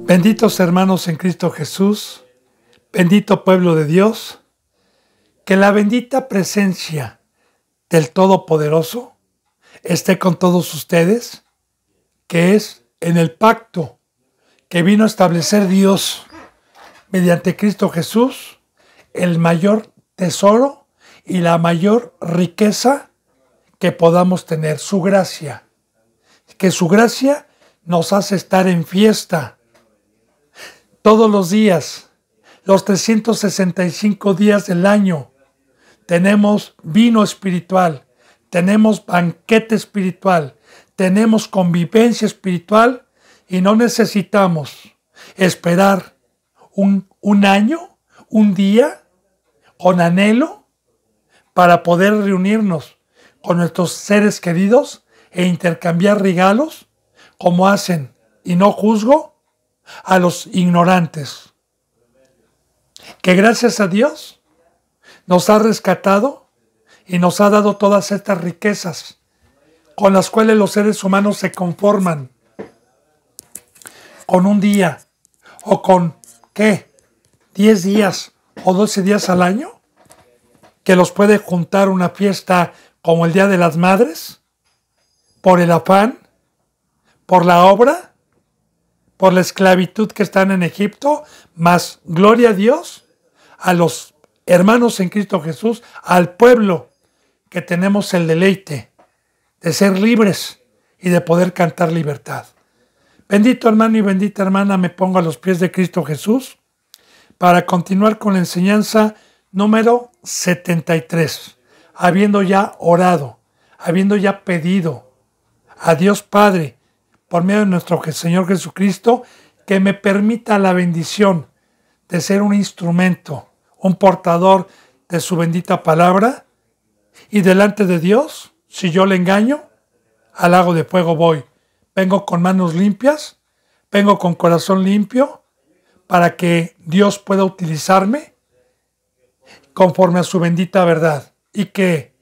Benditos hermanos en Cristo Jesús, bendito pueblo de Dios, que la bendita presencia del Todopoderoso esté con todos ustedes, que es en el pacto que vino a establecer Dios mediante Cristo Jesús, el mayor tesoro y la mayor riqueza que podamos tener, su gracia. Que su gracia nos hace estar en fiesta todos los días, los 365 días del año. Tenemos vino espiritual, tenemos banquete espiritual, tenemos convivencia espiritual y no necesitamos esperar un año, un día, con anhelo para poder reunirnos con nuestros seres queridos e intercambiar regalos como hacen, y no juzgo a los ignorantes, que gracias a Dios nos ha rescatado y nos ha dado todas estas riquezas con las cuales los seres humanos se conforman con un día o con, ¿qué? 10 días o 12 días al año, que los puede juntar una fiesta como el Día de las Madres, por el afán, por la obra, por la esclavitud que están en Egipto, más gloria a Dios, a los hermanos en Cristo Jesús, al pueblo que tenemos el deleite de ser libres y de poder cantar libertad. Bendito hermano y bendita hermana, me pongo a los pies de Cristo Jesús para continuar con la enseñanza número 73, habiendo ya orado, habiendo ya pedido a Dios Padre, por medio de nuestro Señor Jesucristo, que me permita la bendición de ser un instrumento, un portador de su bendita palabra, y delante de Dios, si yo le engaño, al lago de fuego voy. Vengo con manos limpias, vengo con corazón limpio, para que Dios pueda utilizarme conforme a su bendita verdad, y que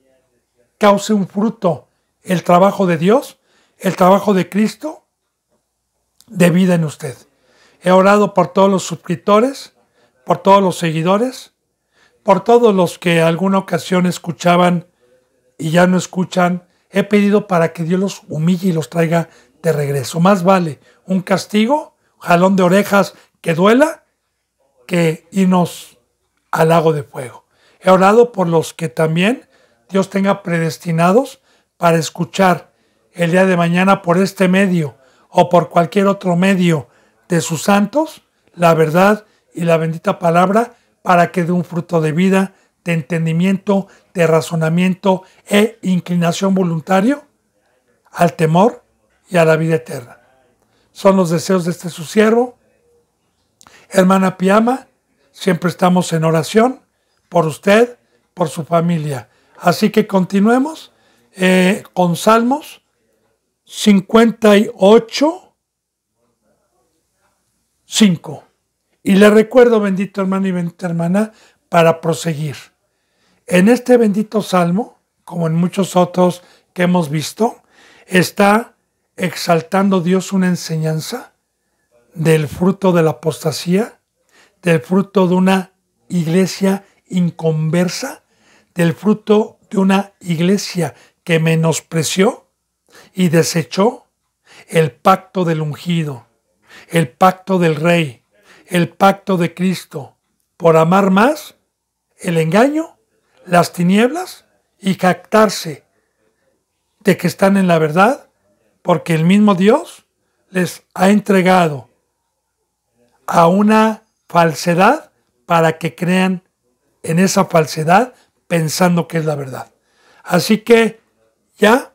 cause un fruto el trabajo de Dios, el trabajo de Cristo, de vida en usted. He orado por todos los suscriptores, por todos los seguidores, por todos los que alguna ocasión escuchaban y ya no escuchan. He pedido para que Dios los humille y los traiga de regreso. Más vale un castigo, jalón de orejas que duela, que irnos al lago de fuego. He orado por los que también Dios tenga predestinados para escuchar el día de mañana por este medio o por cualquier otro medio de sus santos, la verdad y la bendita palabra, para que dé un fruto de vida, de entendimiento, de razonamiento e inclinación voluntario al temor y a la vida eterna. Son los deseos de este su siervo, hermana Piama. Siempre estamos en oración por usted, por su familia. Así que continuemos con Salmos 58, 5. Y le recuerdo, bendito hermano y bendita hermana, para proseguir. En este bendito salmo, como en muchos otros que hemos visto, está exaltando Dios una enseñanza del fruto de la apostasía, del fruto de una iglesia inconversa, del fruto de una iglesia que menospreció y desechó el pacto del ungido, el pacto del Rey, el pacto de Cristo, por amar más el engaño, las tinieblas y jactarse de que están en la verdad, porque el mismo Dios les ha entregado a una falsedad para que crean en esa falsedad pensando que es la verdad. Así que ya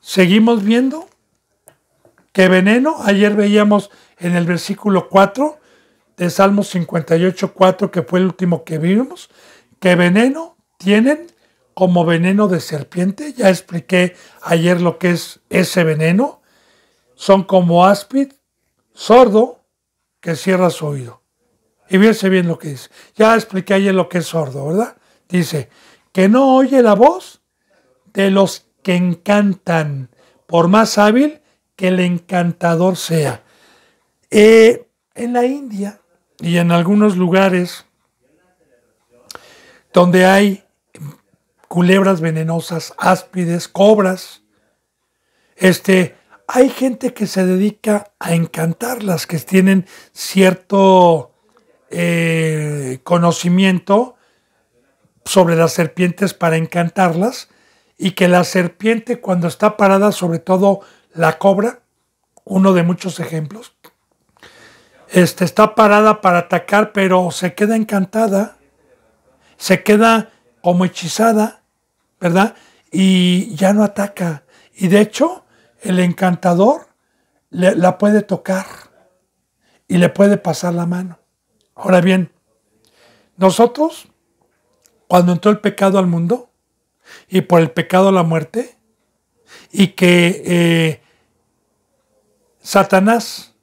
seguimos viendo que veneno, ayer veíamos en el versículo 4 de Salmos 58, 4, que fue el último que vimos, que veneno tienen como veneno de serpiente. Ya expliqué ayer lo que es ese veneno. Son como áspid sordo que cierra su oído. Y fíjense bien lo que dice. Ya expliqué ayer lo que es sordo, ¿verdad? Dice, que no oye la voz de los que encantan, por más hábil que el encantador sea. En la India y en algunos lugares donde hay culebras venenosas, áspides, cobras, hay gente que se dedica a encantarlas, que tienen cierto conocimiento sobre las serpientes para encantarlas, y que la serpiente, cuando está parada, sobre todo la cobra, uno de muchos ejemplos, está parada para atacar, pero se queda encantada, se queda como hechizada, ¿verdad? Y ya no ataca. Y de hecho, el encantador la puede tocar y le puede pasar la mano. Ahora bien, nosotros, cuando entró el pecado al mundo, y por el pecado la muerte, y que Satanás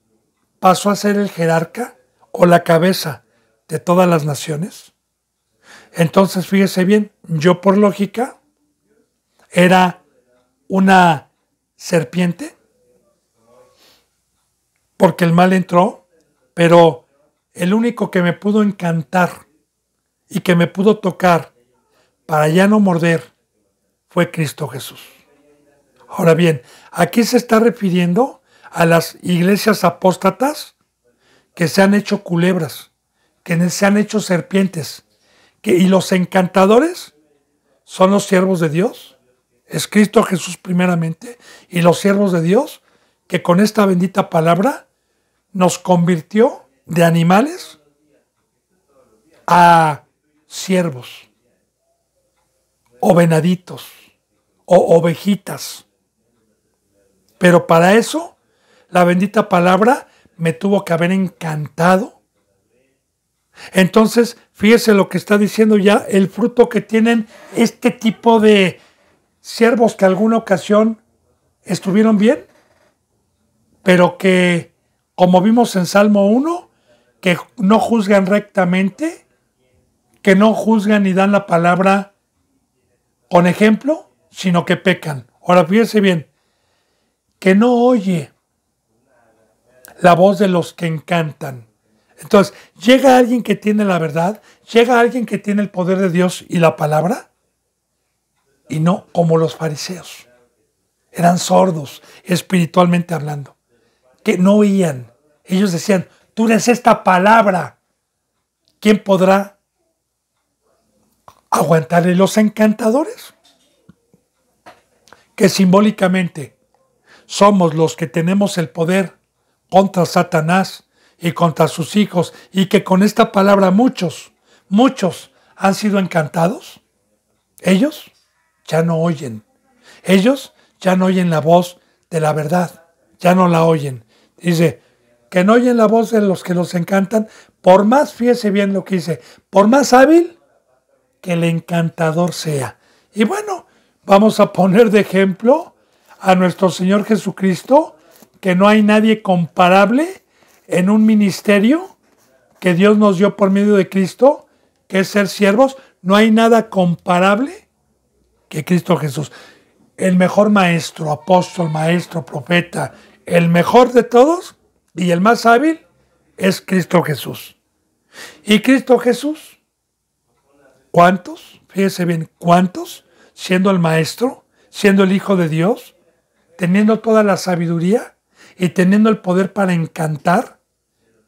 pasó a ser el jerarca o la cabeza de todas las naciones, entonces fíjese bien, yo por lógica era una serpiente, porque el mal entró, pero el único que me pudo encantar y que me pudo tocar para ya no morder fue Cristo Jesús. Ahora bien, aquí se está refiriendo a las iglesias apóstatas que se han hecho culebras, que se han hecho serpientes, y los encantadores son los siervos de Dios, es Cristo Jesús primeramente, y los siervos de Dios que con esta bendita palabra nos convirtió de animales a siervos, o venaditos, o ovejitas. Pero para eso, la bendita palabra me tuvo que haber encantado. Entonces, fíjese lo que está diciendo ya, el fruto que tienen este tipo de siervos que alguna ocasión estuvieron bien, pero que, como vimos en Salmo 1, que no juzgan rectamente, que no juzgan ni dan la palabra con ejemplo, sino que pecan. Ahora fíjese bien, que no oye la voz de los que encantan. Entonces, llega alguien que tiene la verdad, llega alguien que tiene el poder de Dios y la palabra, y no como los fariseos. Eran sordos, espiritualmente hablando, que no oían. Ellos decían, tú eres esta palabra. ¿Quién podrá aguantarle? Los encantadores, que simbólicamente somos los que tenemos el poder contra Satanás y contra sus hijos, y que con esta palabra muchos han sido encantados. Ellos ya no oyen. Ellos ya no oyen la voz de la verdad. Ya no la oyen. Dice, que no oyen la voz de los que los encantan, por más, fíjese bien lo que dice, por más hábil que el encantador sea. Y bueno, vamos a poner de ejemplo a nuestro Señor Jesucristo, que no hay nadie comparable en un ministerio que Dios nos dio por medio de Cristo, que es ser siervos. No hay nada comparable que Cristo Jesús. El mejor maestro, apóstol, maestro, profeta, el mejor de todos y el más hábil es Cristo Jesús. Y Cristo Jesús, ¿cuántos? Fíjese bien, ¿cuántos? Siendo el maestro, siendo el Hijo de Dios, teniendo toda la sabiduría y teniendo el poder para encantar,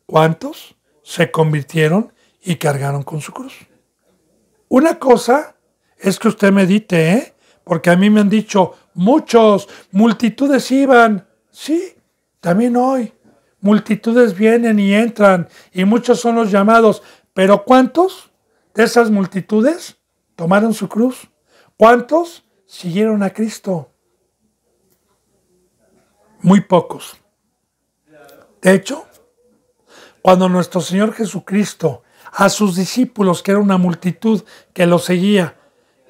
¿cuántos se convirtieron y cargaron con su cruz? Una cosa es que usted medite, porque a mí me han dicho, multitudes iban. Sí, también hoy. Multitudes vienen y entran, y muchos son los llamados. Pero ¿cuántos de esas multitudes tomaron su cruz? ¿Cuántos siguieron a Cristo? Muy pocos. De hecho, cuando nuestro Señor Jesucristo a sus discípulos, que era una multitud que lo seguía,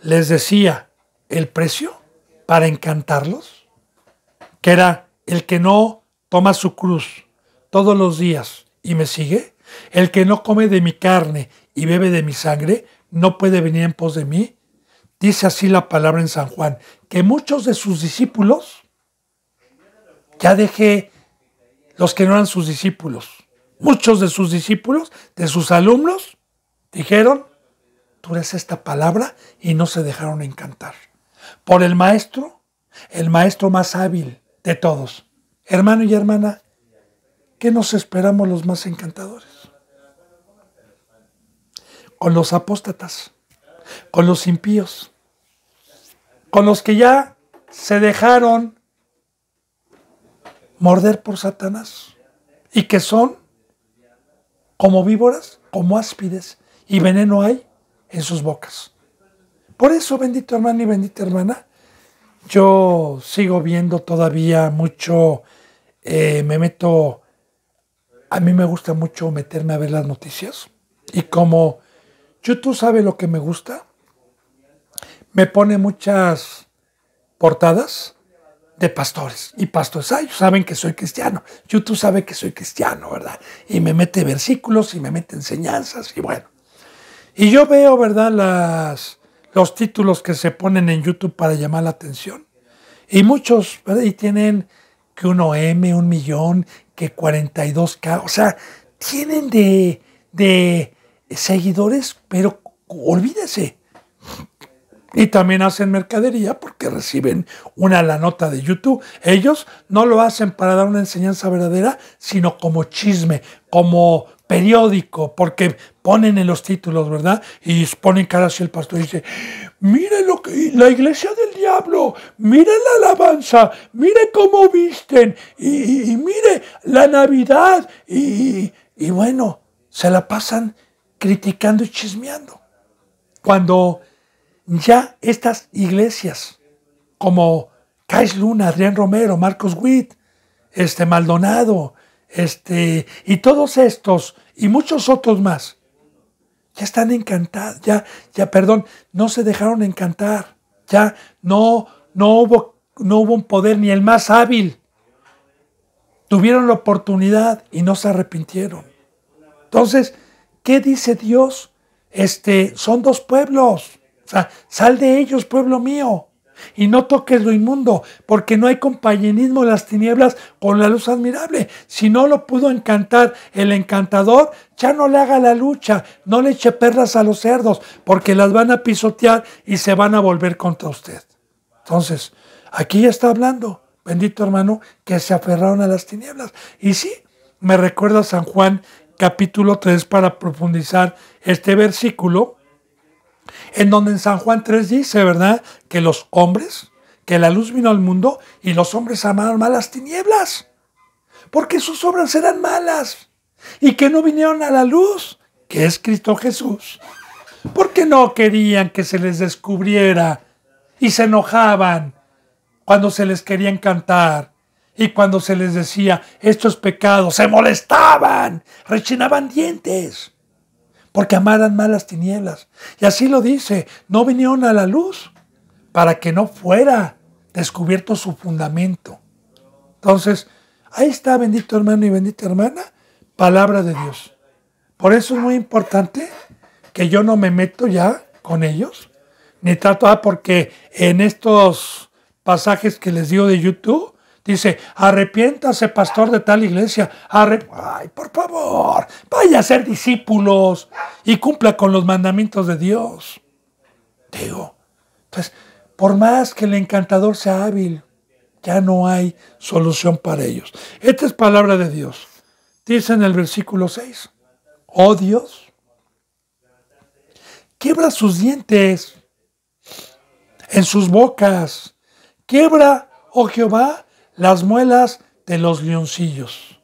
les decía el precio para encantarlos, que era el que no toma su cruz todos los días y me sigue, el que no come de mi carne y bebe de mi sangre, no puede venir en pos de mí. Dice así la palabra en San Juan, que muchos de sus discípulos, ya dejé los que no eran sus discípulos. Muchos de sus discípulos, de sus alumnos, dijeron, tú eres esta palabra, y no se dejaron encantar. Por el maestro más hábil de todos. Hermano y hermana, ¿qué nos esperamos los más encantadores? Con los apóstatas, con los impíos, con los que ya se dejaron morder por Satanás y que son como víboras, como áspides, y veneno hay en sus bocas. Por eso, bendito hermano y bendita hermana, yo sigo viendo todavía mucho, a mí me gusta mucho meterme a ver las noticias, y como YouTube sabe lo que me gusta, me pone muchas portadas de pastores y pastores. Ellos saben que soy cristiano. YouTube sabe que soy cristiano, ¿verdad? Y me mete versículos y me mete enseñanzas y bueno. Y yo veo, ¿verdad? Los títulos que se ponen en YouTube para llamar la atención. Y muchos, ¿verdad? Y tienen que 1M, 1.000.000, que 42K. O sea, tienen de seguidores, pero olvídese. Y también hacen mercadería porque reciben la nota de YouTube. Ellos no lo hacen para dar una enseñanza verdadera, sino como chisme, como periódico, porque ponen en los títulos, ¿verdad? Y ponen cara así el pastor y dice, mire la iglesia del diablo, mire la alabanza, mire cómo visten, y mire la Navidad, y bueno, se la pasan criticando y chismeando. Cuando ya estas iglesias como Kais Luna, Adrián Romero, Marcos Witt, Maldonado, y todos estos y muchos otros más ya están encantados, no se dejaron encantar, ya no hubo un poder, ni el más hábil. Tuvieron la oportunidad y no se arrepintieron. Entonces, ¿qué dice Dios? Son dos pueblos. O sea, sal de ellos, pueblo mío, y no toques lo inmundo, porque no hay compañerismo en las tinieblas con la luz admirable. Si no lo pudo encantar el encantador, ya no le haga la lucha, no le eche perlas a los cerdos, porque las van a pisotear y se van a volver contra usted. Entonces, aquí ya está hablando, bendito hermano, que se aferraron a las tinieblas. Y sí, me recuerda San Juan capítulo 3 para profundizar este versículo, en donde en San Juan 3 dice, ¿verdad?, que los hombres, que la luz vino al mundo y los hombres amaron más las tinieblas, porque sus obras eran malas, y que no vinieron a la luz, que es Cristo Jesús, porque no querían que se les descubriera, y se enojaban cuando se les quería encantar, y cuando se les decía, esto es pecado, se molestaban, rechinaban dientes, porque amaran más las tinieblas. Y así lo dice, no vinieron a la luz para que no fuera descubierto su fundamento. Entonces, ahí está, bendito hermano y bendita hermana, palabra de Dios. Por eso es muy importante que yo no me meto ya con ellos, ni trato, porque en estos pasajes que les digo de YouTube, dice, arrepiéntase, pastor de tal iglesia. Ay, por favor, vaya a ser discípulos y cumpla con los mandamientos de Dios. Digo, entonces, por más que el encantador sea hábil, ya no hay solución para ellos. Esta es palabra de Dios. Dice en el versículo 6, oh Dios, quiebra sus dientes en sus bocas. Quiebra, oh Jehová, las muelas de los leoncillos.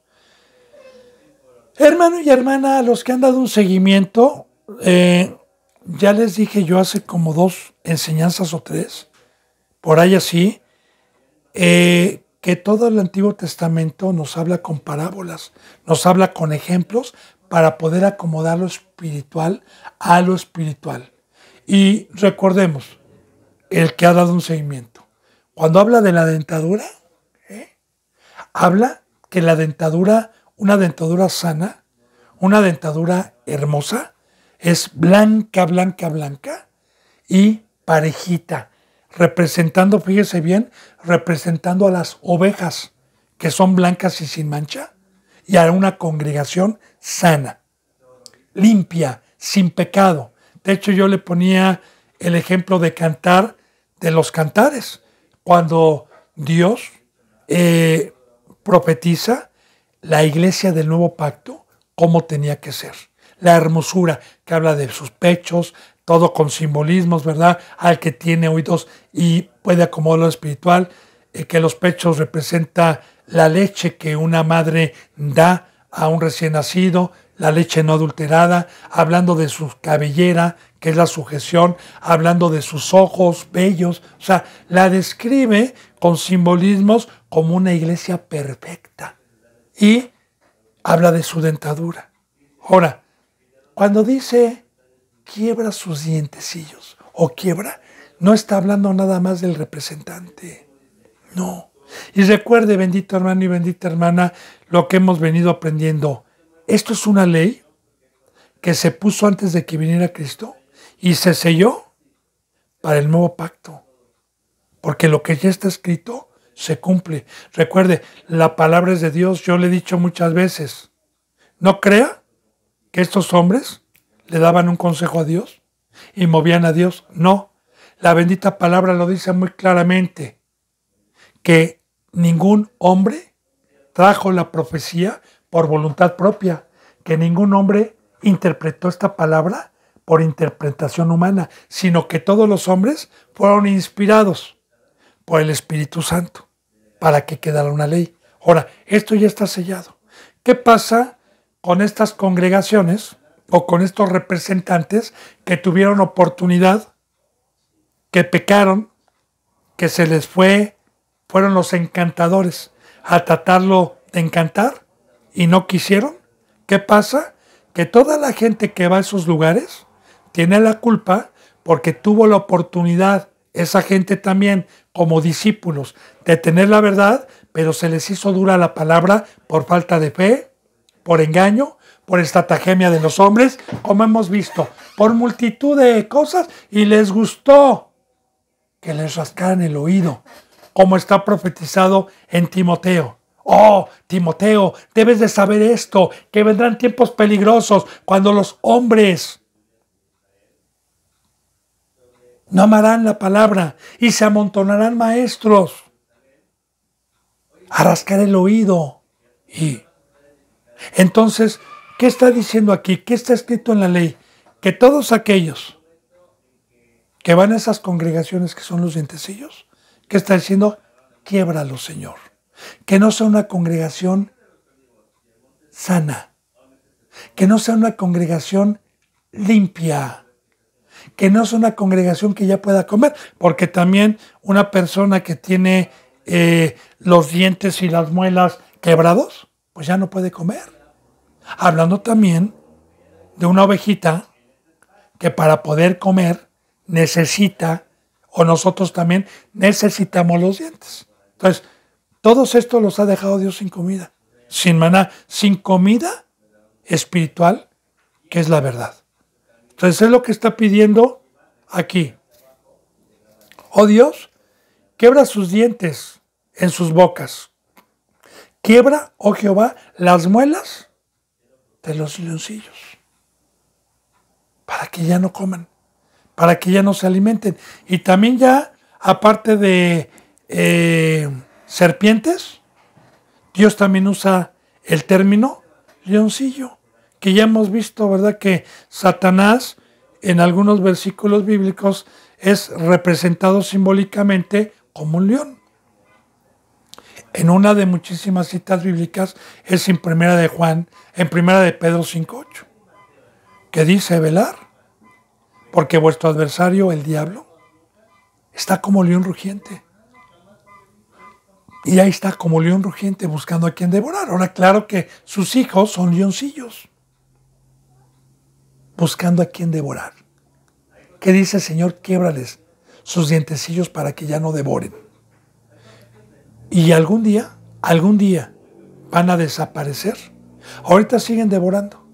Hermano y hermana, a los que han dado un seguimiento, ya les dije yo hace como 2 enseñanzas o 3, por ahí así, que todo el Antiguo Testamento nos habla con parábolas, nos habla con ejemplos para poder acomodar lo espiritual a lo espiritual. Y recordemos, el que ha dado un seguimiento, cuando habla de la dentadura, habla que la dentadura, una dentadura sana, una dentadura hermosa, es blanca, blanca, blanca y parejita, fíjese bien, representando a las ovejas que son blancas y sin mancha. y a una congregación sana, limpia, sin pecado. De hecho, yo le ponía el ejemplo de cantar, de los cantares, cuando Dios profetiza la iglesia del nuevo pacto, cómo tenía que ser. La hermosura que habla de sus pechos, todo con simbolismos, ¿verdad? Al que tiene oídos y puede acomodar lo espiritual, que los pechos representa la leche que una madre da a un recién nacido, la leche no adulterada, hablando de su cabellera, que es la sujeción, hablando de sus ojos bellos, o sea, la describe con simbolismos como una iglesia perfecta. Y habla de su dentadura. Ahora, cuando dice quiebra sus dientecillos o quiebra, no está hablando nada más del representante. No. Y recuerde, bendito hermano y bendita hermana, lo que hemos venido aprendiendo. Esto es una ley que se puso antes de que viniera Cristo y se selló para el nuevo pacto. Porque lo que ya está escrito se cumple. Recuerde, la palabra es de Dios. Yo le he dicho muchas veces, no crea que estos hombres le daban un consejo a Dios y movían a Dios. No, la bendita palabra lo dice muy claramente, que ningún hombre trajo la profecía por voluntad propia, que ningún hombre interpretó esta palabra por interpretación humana, sino que todos los hombres fueron inspirados por el Espíritu Santo para que quedara una ley. Ahora, esto ya está sellado. ¿Qué pasa con estas congregaciones o con estos representantes que tuvieron oportunidad, que pecaron, que se les fueron los encantadores a tratarlo de encantar y no quisieron? ¿Qué pasa? Que toda la gente que va a esos lugares tiene la culpa porque tuvo la oportunidad, esa gente también, como discípulos, de tener la verdad, pero se les hizo dura la palabra por falta de fe, por engaño, por estratagema de los hombres, como hemos visto, por multitud de cosas, y les gustó que les rascaran el oído, como está profetizado en Timoteo. Oh, Timoteo, debes de saber esto, que vendrán tiempos peligrosos cuando los hombres no amarán la palabra y se amontonarán maestros a rascar el oído. Y entonces, ¿qué está diciendo aquí? ¿Qué está escrito en la ley? Que todos aquellos que van a esas congregaciones que son los dientecillos, ¿qué está diciendo? Quiébralo, Señor. Que no sea una congregación sana, que no sea una congregación limpia, que no sea una congregación que ya pueda comer, porque también una persona que tiene los dientes y las muelas quebrados, pues ya no puede comer. Hablando también de una ovejita que para poder comer necesita, o nosotros también necesitamos los dientes. Entonces, todos estos los ha dejado Dios sin comida, sin maná, sin comida espiritual, que es la verdad. Entonces es lo que está pidiendo aquí. Oh Dios, quiebra sus dientes en sus bocas. Quiebra, oh Jehová, las muelas de los leoncillos, para que ya no coman, para que ya no se alimenten. Y también ya, aparte de serpientes, Dios también usa el término leoncillo, que ya hemos visto, ¿verdad? Que Satanás en algunos versículos bíblicos es representado simbólicamente como un león. En una de muchísimas citas bíblicas es en primera de Pedro 5:8, que dice: velar, porque vuestro adversario, el diablo, está como león rugiente. Y ahí está como león rugiente buscando a quien devorar. Ahora, claro que sus hijos son leoncillos, buscando a quien devorar. ¿Qué dice el Señor? Quiebrales sus dientecillos para que ya no devoren. Y algún día van a desaparecer. Ahorita siguen devorando,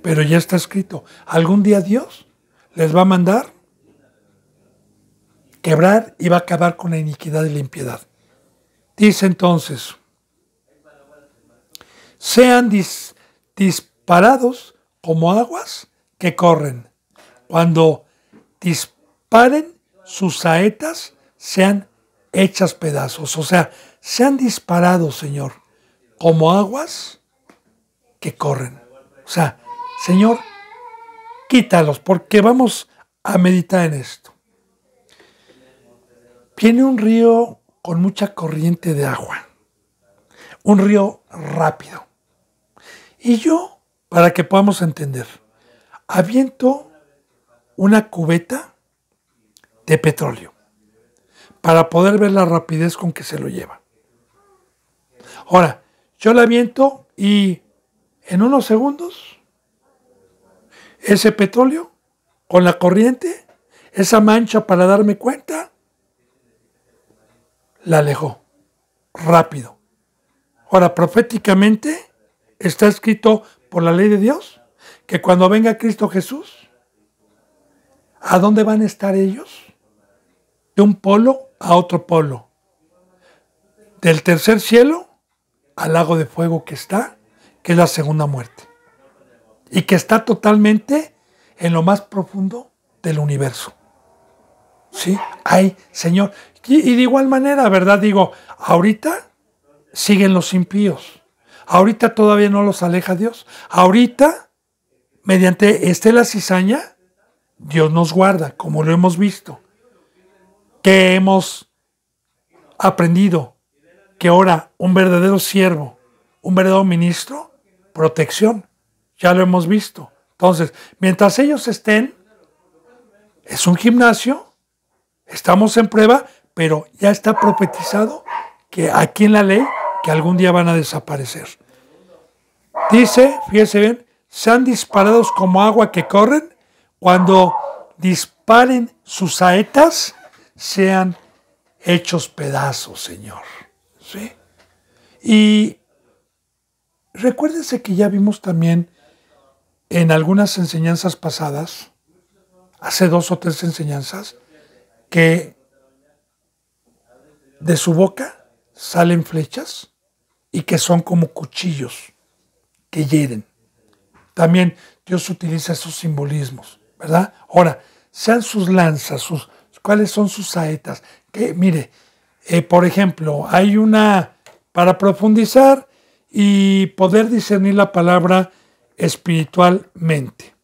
pero ya está escrito, algún día Dios les va a mandar quebrar y va a acabar con la iniquidad y la impiedad. Dice entonces, sean disparados como aguas que corren. Cuando disparen sus saetas, sean hechas pedazos. O sea, sean disparados, Señor, como aguas que corren. O sea, Señor, quítalos, porque vamos a meditar en esto. Viene un río con mucha corriente de agua. Un río rápido. Y yo, para que podamos entender, aviento una cubeta de petróleo para poder ver la rapidez con que se lo lleva. Ahora, yo la aviento y en unos segundos ese petróleo con la corriente, esa mancha para darme cuenta, la alejó rápido. Ahora, proféticamente está escrito por la ley de Dios que cuando venga Cristo Jesús, ¿a dónde van a estar ellos? De un polo a otro polo. Del tercer cielo al lago de fuego que es la segunda muerte. Y que está totalmente en lo más profundo del universo. ¿Sí? Ay, Señor. Y de igual manera, ¿verdad? Digo, ahorita siguen los impíos. Ahorita todavía no los aleja Dios. Ahorita, mediante la cizaña, Dios nos guarda, como lo hemos visto. Que hemos aprendido que ahora un verdadero siervo, un verdadero ministro, protección. Ya lo hemos visto. Entonces, mientras ellos estén, es un gimnasio, estamos en prueba, pero ya está profetizado que aquí en la ley, que algún día van a desaparecer. Dice, fíjese bien, sean disparados como agua que corren, cuando disparen sus saetas, sean hechos pedazos, Señor. ¿Sí? Y recuérdense que ya vimos también en algunas enseñanzas pasadas, hace 2 o 3 enseñanzas, que de su boca salen flechas y que son como cuchillos que hieren. También Dios utiliza esos simbolismos, ¿verdad? Ahora, sean sus lanzas, ¿cuáles son sus saetas? Que, mire, por ejemplo, hay una, para profundizar y poder discernir la palabra espiritualmente.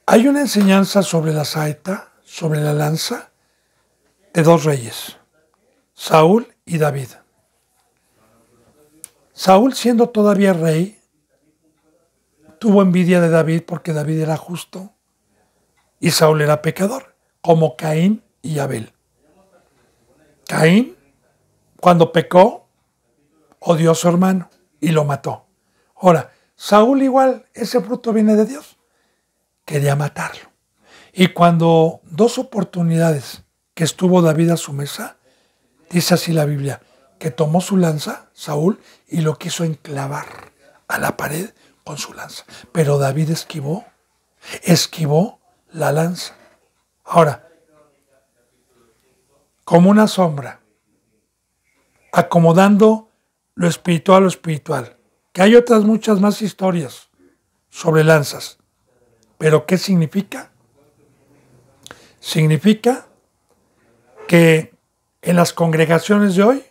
Hay una enseñanza sobre la saeta, sobre la lanza, de 2 reyes, Saúl y David. Saúl, siendo todavía rey, tuvo envidia de David porque David era justo y Saúl era pecador, como Caín y Abel. Caín, cuando pecó, odió a su hermano y lo mató. Ahora, Saúl igual, ese fruto viene de Dios. Quería matarlo. Y cuando 2 oportunidades que estuvo David a su mesa, dice así la Biblia, que tomó su lanza, Saúl, y lo quiso enclavar a la pared con su lanza. Pero David esquivó la lanza. Ahora, como una sombra, acomodando lo espiritual a lo espiritual, que hay otras muchas más historias sobre lanzas. ¿Pero qué significa? Significa que en las congregaciones de hoy,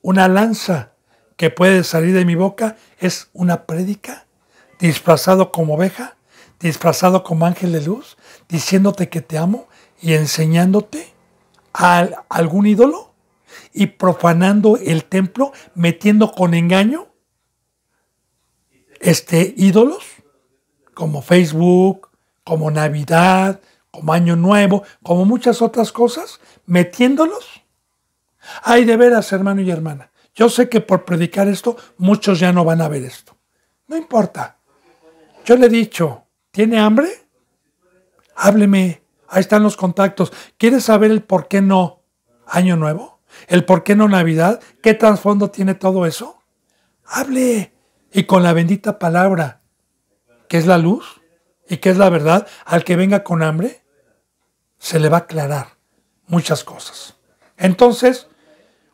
una lanza que puede salir de mi boca es una prédica, disfrazado como oveja, disfrazado como ángel de luz, diciéndote que te amo y enseñándote a algún ídolo y profanando el templo, metiendo con engaño ídolos como Facebook, como Navidad, como Año Nuevo, como muchas otras cosas, metiéndolos. Ay, de veras, hermano y hermana, yo sé que por predicar esto, muchos ya no van a ver esto. No importa. Yo le he dicho, ¿tiene hambre? Hábleme. Ahí están los contactos. ¿Quieres saber el por qué no Año Nuevo? ¿El por qué no Navidad? ¿Qué trasfondo tiene todo eso? Hable. Y con la bendita palabra, que es la luz y que es la verdad, al que venga con hambre, se le va a aclarar muchas cosas. Entonces,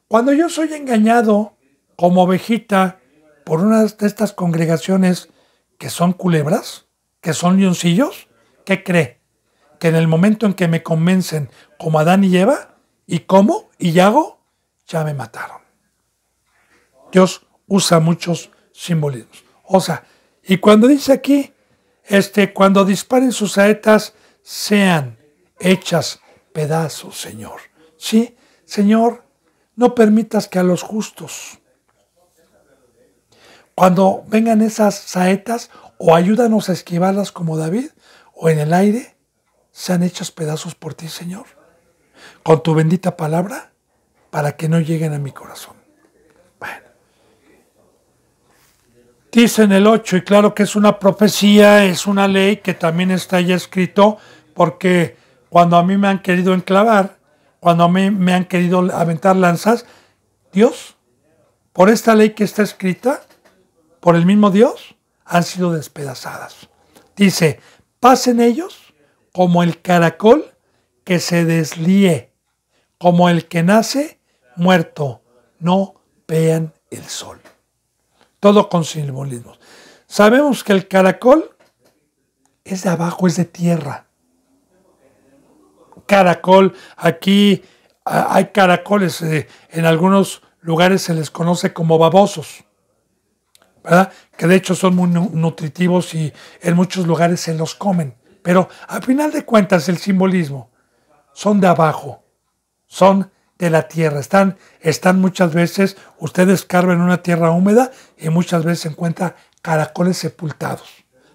Cuando yo soy engañado como ovejita por una de estas congregaciones que son culebras, que son leoncillos, ¿qué cree? Que en el momento en que me convencen como Adán y Eva, y como, y hago, ya me mataron. Dios usa muchos simbolismos. O sea, y cuando dice aquí, cuando disparen sus saetas, sean hechas pedazos, Señor. ¿Sí? Señor, no permitas que a los justos, cuando vengan esas saetas, o ayúdanos a esquivarlas como David, o en el aire, sean hechas pedazos por ti, Señor, con tu bendita palabra, para que no lleguen a mi corazón. Bueno. Dice en el 8, y claro que es una profecía, es una ley que también está ya escrito, porque cuando a mí me han querido enclavar, cuando a mí me han querido aventar lanzas, Dios, por esta ley que está escrita, por el mismo Dios, han sido despedazadas. Dice, pasen ellos como el caracol que se deslíe, como el que nace muerto, no vean el sol. Todo con simbolismos. Sabemos que el caracol es de abajo, es de tierra. Caracol, aquí hay caracoles, en algunos lugares se les conoce como babosos, ¿verdad? Que de hecho son muy nutritivos y en muchos lugares se los comen. Pero al final de cuentas el simbolismo son de abajo, son de la tierra. Están muchas veces, ustedes escarban una tierra húmeda y muchas veces se encuentran caracoles sepultados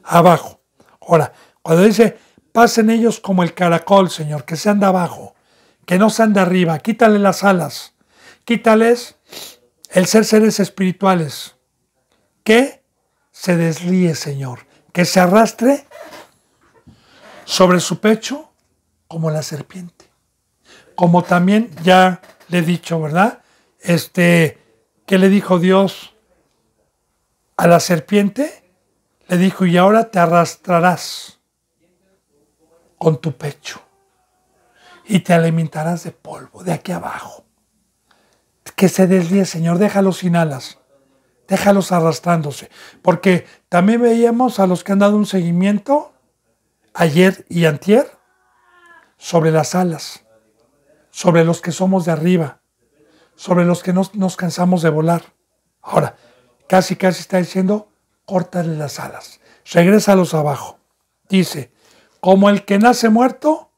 abajo. Ahora, cuando dice, pasen ellos como el caracol, Señor, que sean de abajo, que no sean de arriba, quítale las alas, quítales el ser seres espirituales, que se deslíe, Señor, que se arrastre sobre su pecho como la serpiente. Como también ya le he dicho, ¿verdad? ¿Qué le dijo Dios a la serpiente? Le dijo, y ahora te arrastrarás con tu pecho y te alimentarás de polvo, de aquí abajo. Que se deslíe, Señor, déjalos sin alas, déjalos arrastrándose. Porque también veíamos a los que han dado un seguimiento ayer y antier sobre las alas, sobre los que somos de arriba, sobre los que nos cansamos de volar. Ahora, casi está diciendo, córtale las alas, regrésalos abajo. Dice, como el que nace muerto,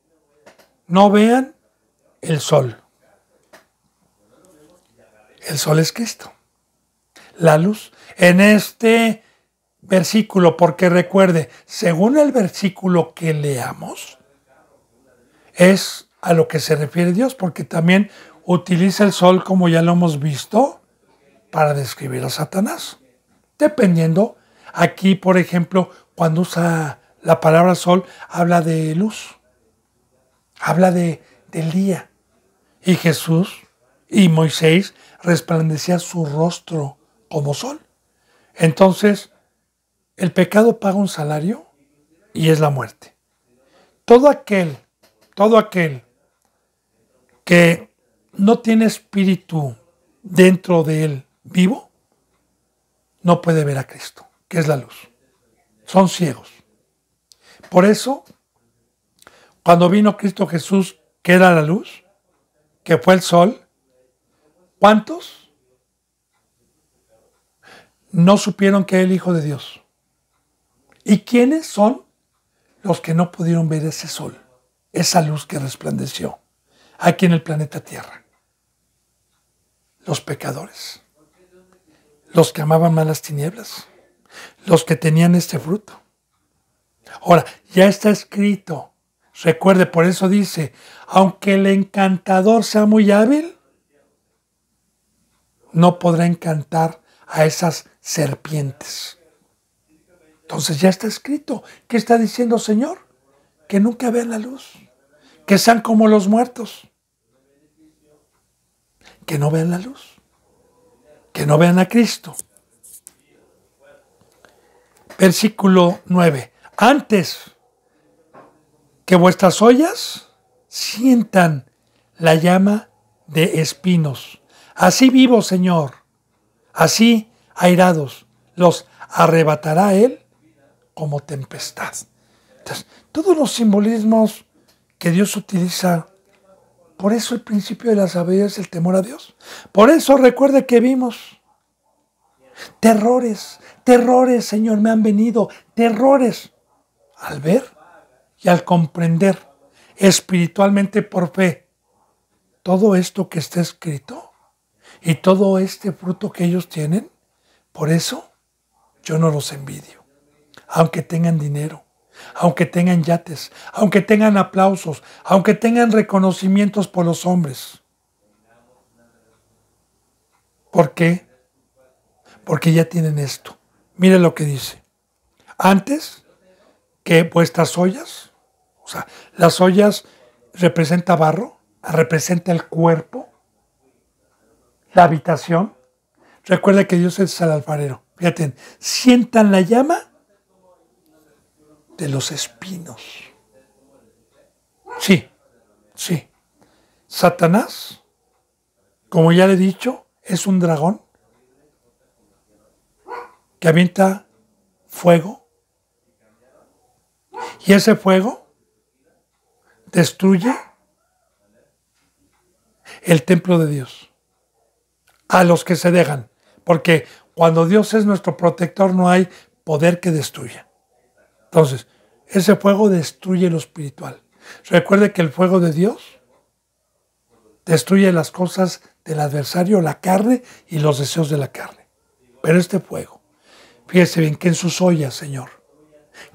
no vean el sol. El sol es Cristo, la luz. En este versículo, porque recuerde, según el versículo que leamos, es a lo que se refiere Dios, porque también utiliza el sol, como ya lo hemos visto, para describir a Satanás. Dependiendo, aquí, por ejemplo, cuando usa la palabra sol, habla de luz, habla del día. Y Jesús y Moisés resplandecía su rostro como sol. Entonces, el pecado paga un salario y es la muerte. Todo aquel que no tiene espíritu dentro de él vivo, no puede ver a Cristo, que es la luz. Son ciegos. Por eso, cuando vino Cristo Jesús, que era la luz, que fue el sol, ¿cuántos no supieron que era el Hijo de Dios? ¿Y quiénes son los que no pudieron ver ese sol, esa luz que resplandeció aquí en el planeta Tierra? Los pecadores, los que amaban más las tinieblas, los que tenían este fruto. Ahora, ya está escrito, recuerde, por eso dice, aunque el encantador sea muy hábil, no podrá encantar a esas serpientes. Entonces ya está escrito. ¿Qué está diciendo, Señor? Que nunca vean la luz, que sean como los muertos, que no vean la luz, que no vean a Cristo. Versículo 9. Antes que vuestras ollas sientan la llama de espinos, Así vivos, Señor, así airados, los arrebatará Él como tempestad. Entonces, todos los simbolismos que Dios utiliza, por eso el principio de la sabiduría es el temor a Dios. Por eso recuerde que vimos terrores, Señor, me han venido, terrores. Al ver y al comprender espiritualmente por fe todo esto que está escrito y todo este fruto que ellos tienen, por eso yo no los envidio. Aunque tengan dinero, aunque tengan yates, aunque tengan aplausos, aunque tengan reconocimientos por los hombres. ¿Por qué? Porque ya tienen esto. Mire lo que dice. Antes que vuestras ollas, o sea, las ollas representa barro, representa el cuerpo, la habitación. Recuerda que Dios es el alfarero. Fíjate, sientan la llama de los espinos. Sí, sí. Satanás, como ya le he dicho, es un dragón que avienta fuego. Y ese fuego destruye el templo de Dios a los que se dejan. Porque cuando Dios es nuestro protector no hay poder que destruya. Entonces, ese fuego destruye lo espiritual. Recuerde que el fuego de Dios destruye las cosas del adversario, la carne y los deseos de la carne. Pero este fuego, fíjese bien, que en sus ollas, Señor,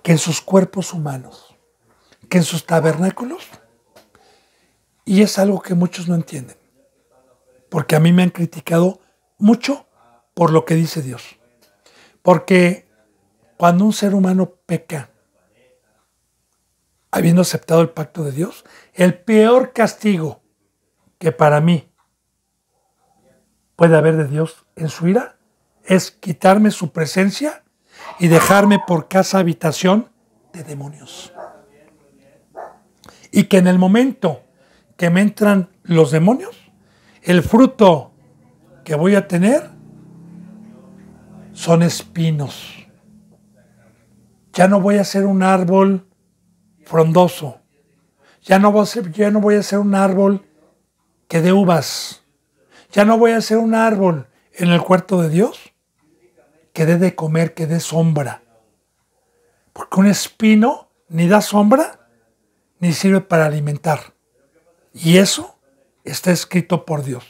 que en sus cuerpos humanos, que en sus tabernáculos, y es algo que muchos no entienden, porque a mí me han criticado mucho por lo que dice Dios. Porque cuando un ser humano peca, habiendo aceptado el pacto de Dios, el peor castigo que para mí puede haber de Dios en su ira es quitarme su presencia y dejarme por casa habitación de demonios. Y que en el momento que me entran los demonios, el fruto que voy a tener son espinos. Ya no voy a ser un árbol frondoso. Ya no voy a ser un árbol que dé uvas. Ya no voy a ser un árbol en el huerto de Dios que dé de comer, que dé sombra. Porque un espino ni da sombra ni sirve para alimentar. Y eso está escrito por Dios.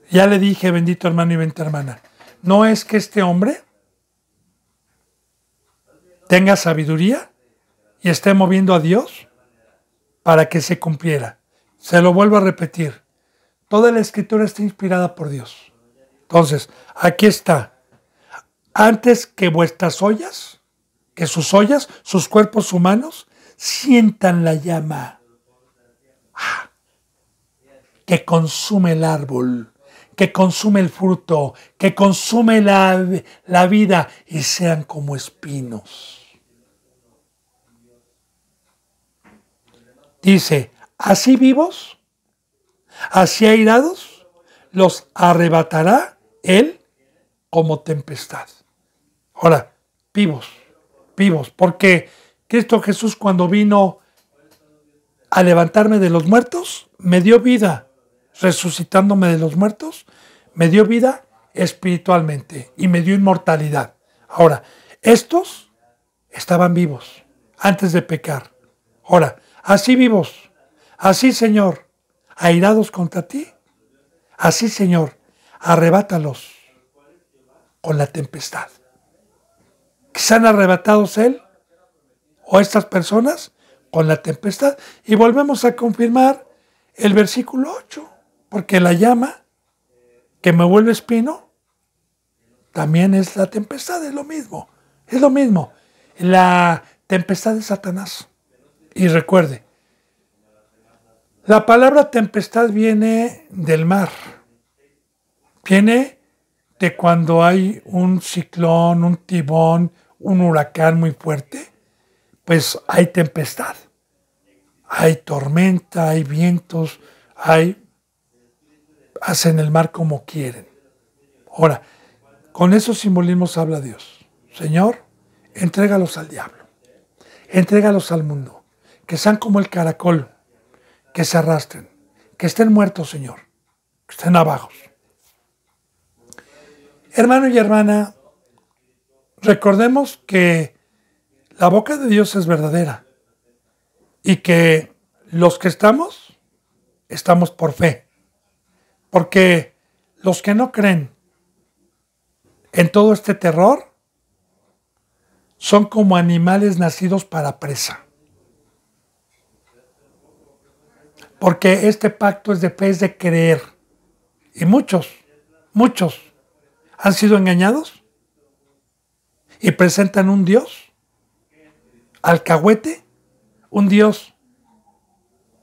Ya le dije, bendito hermano y bendita hermana, no es que este hombre tenga sabiduría y esté moviendo a Dios para que se cumpliera. Se lo vuelvo a repetir. Toda la escritura está inspirada por Dios. Entonces, aquí está. Antes que vuestras ollas, que sus ollas, sus cuerpos humanos, sientan la llama que consume el árbol, que consume el fruto, que consume la vida y sean como espinos. Dice, así vivos, así airados, los arrebatará Él como tempestad. Ahora, vivos, porque Cristo Jesús cuando vino a levantarme de los muertos, me dio vida, resucitándome de los muertos, me dio vida espiritualmente y me dio inmortalidad. Ahora, estos estaban vivos antes de pecar. Ahora, así vivos, así Señor, airados contra ti, así Señor, arrebátalos con la tempestad. Que sean arrebatados Él o estas personas con la tempestad. Y volvemos a confirmar el versículo 8, porque la llama que me vuelve espino también es la tempestad, es lo mismo, La tempestad de Satanás. Y recuerde, la palabra tempestad viene del mar, viene de cuando hay un ciclón, un tifón, un huracán muy fuerte, pues hay tempestad, hay tormenta, hay vientos, hay hacen el mal como quieren. Ahora, con esos simbolismos habla Dios. Señor, entrégalos al diablo. Entrégalos al mundo. Que sean como el caracol. Que se arrastren. Que estén muertos, Señor. Que estén abajo. Hermano y hermana, recordemos que la boca de Dios es verdadera. Y que los que estamos por fe. Porque los que no creen en todo este terror son como animales nacidos para presa. Porque este pacto es de fe, es de creer. Y muchos han sido engañados y presentan un Dios alcahuete, un Dios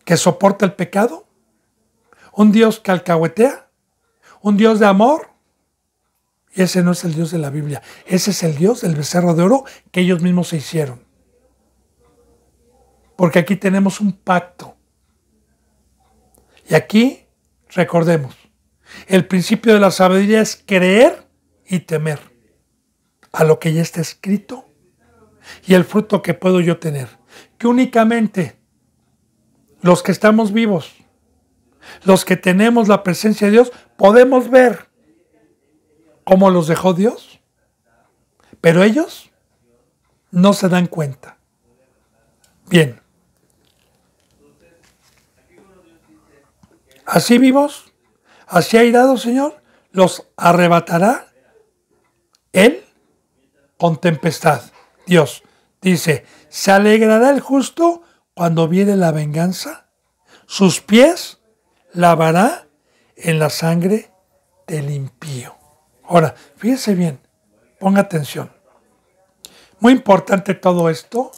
que soporta el pecado, un Dios que alcahuetea, un Dios de amor. Y ese no es el Dios de la Biblia. Ese es el Dios del becerro de oro que ellos mismos se hicieron. Porque aquí tenemos un pacto. Y aquí, recordemos, el principio de la sabiduría es creer y temer a lo que ya está escrito y el fruto que puedo yo tener. Que únicamente los que estamos vivos, los que tenemos la presencia de Dios, podemos ver cómo los dejó Dios, pero ellos no se dan cuenta. Bien. Así vivos, así airados, Señor, los arrebatará Él con tempestad. Dios dice, se alegrará el justo cuando viene la venganza, sus pies lavará en la sangre del impío. Ahora, fíjense bien, ponga atención. Muy importante todo esto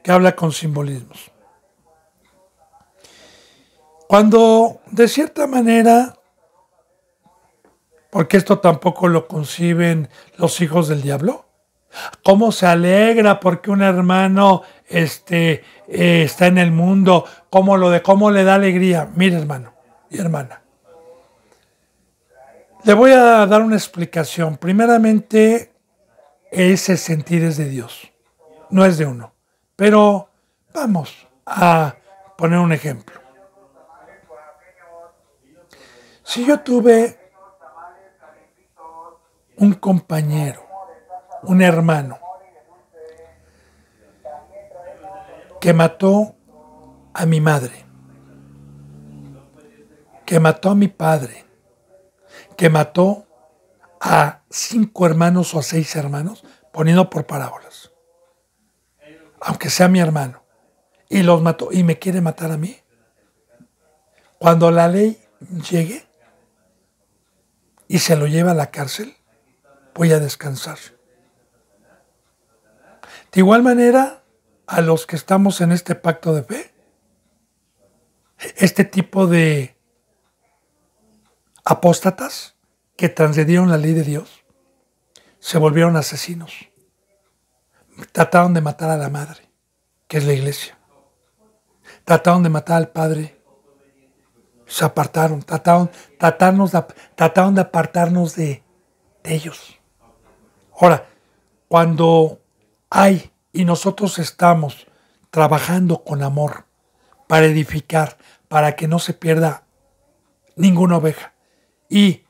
que habla con simbolismos. Cuando, de cierta manera, porque esto tampoco lo conciben los hijos del diablo, cómo se alegra porque un hermano está en el mundo, cómo le da alegría. Mire, hermano y hermana, le voy a dar una explicación. Primeramente, ese sentir es de Dios, no es de uno. Pero vamos a poner un ejemplo. Si yo tuve un compañero, un hermano, que mató a mi madre, que mató a mi padre, que mató a 5 hermanos o a 6 hermanos, poniendo por parábolas, aunque sea mi hermano, y los mató y me quiere matar a mí, cuando la ley llegue y se lo lleva a la cárcel, voy a descansar. De igual manera, a los que estamos en este pacto de fe, este tipo de apóstatas que transgredieron la ley de Dios, se volvieron asesinos. Trataron de matar a la madre, que es la iglesia. Trataron de matar al padre. Se apartaron. Trataron de apartarnos de ellos. Ahora, cuando hay y nosotros estamos trabajando con amor para edificar, para que no se pierda ninguna oveja, y